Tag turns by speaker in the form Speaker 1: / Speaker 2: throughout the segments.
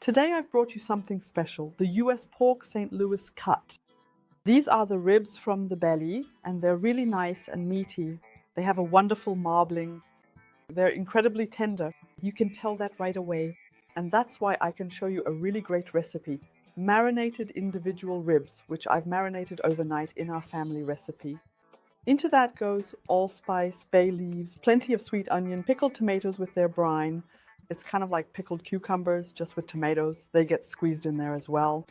Speaker 1: Today I've brought you something special, the US pork St. Louis cut. These are the ribs from the belly, and they're really nice and meaty. They have a wonderful marbling. They're incredibly tender. You can tell that right away. And that's why I can show you a really great recipe. Marinated individual ribs, which I've marinated overnight in our family recipe. Into that goes allspice, bay leaves, plenty of sweet onion, pickled tomatoes with their brine. It's kind of like pickled cucumbers, just with tomatoes. They get squeezed in there as well.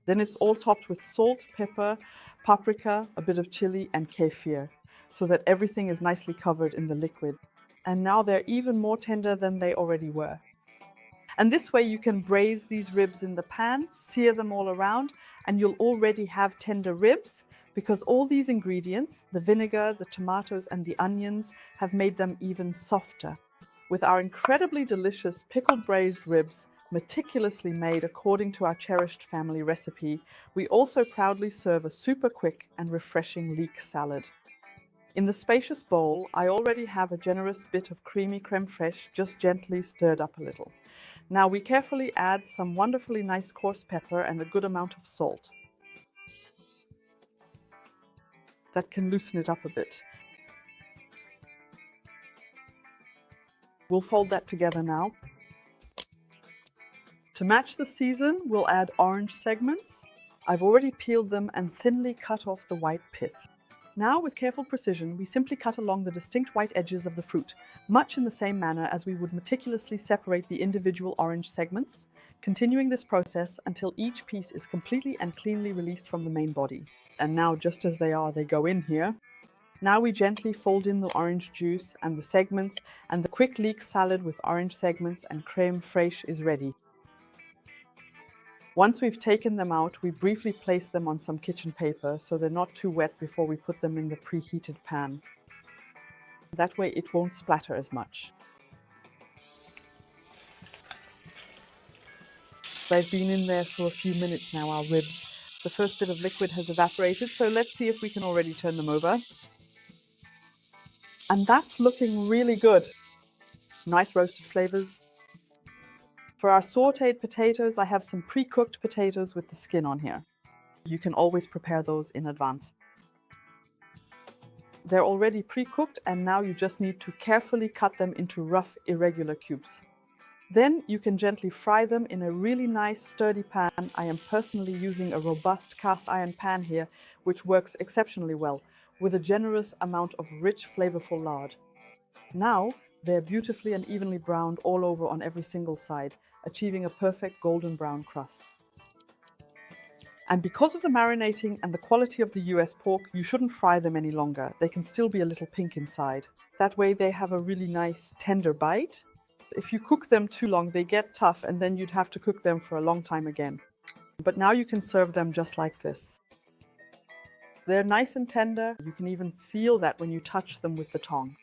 Speaker 1: Then it's all topped with salt, pepper, paprika, a bit of chili, and kefir, so that everything is nicely covered in the liquid. And now they're even more tender than they already were. And this way you can braise these ribs in the pan, sear them all around, and you'll already have tender ribs because all these ingredients, the vinegar, the tomatoes, and the onions, have made them even softer. With our incredibly delicious pickled braised ribs, meticulously made according to our cherished family recipe, we also proudly serve a super quick and refreshing leek salad. In the spacious bowl, I already have a generous bit of creamy creme fraiche just gently stirred up a little. Now we carefully add some wonderfully nice coarse pepper and a good amount of salt. That can loosen it up a bit. We'll fold that together now. To match the season, we'll add orange segments. I've already peeled them and thinly cut off the white pith. Now, with careful precision, we simply cut along the distinct white edges of the fruit, much in the same manner as we would meticulously separate the individual orange segments, continuing this process until each piece is completely and cleanly released from the main body. And now, just as they are, they go in here. Now we gently fold in the orange juice and the segments, and the quick leek salad with orange segments and creme fraiche is ready. Once we've taken them out, we briefly place them on some kitchen paper so they're not too wet before we put them in the preheated pan. That way it won't splatter as much. They've been in there for a few minutes now, our ribs. The first bit of liquid has evaporated, so let's see if we can already turn them over. And that's looking really good. Nice roasted flavors. For our sauteed potatoes, I have some pre-cooked potatoes with the skin on here. You can always prepare those in advance. They're already pre-cooked, and now you just need to carefully cut them into rough, irregular cubes. Then you can gently fry them in a really nice, sturdy pan. I am personally using a robust cast iron pan here, which works exceptionally well, with a generous amount of rich, flavorful lard. Now, they're beautifully and evenly browned all over on every single side, achieving a perfect golden brown crust. And because of the marinating and the quality of the US pork, you shouldn't fry them any longer. They can still be a little pink inside. That way they have a really nice tender bite. If you cook them too long, they get tough, and then you'd have to cook them for a long time again. But now you can serve them just like this. They're nice and tender. You can even feel that when you touch them with the tongue.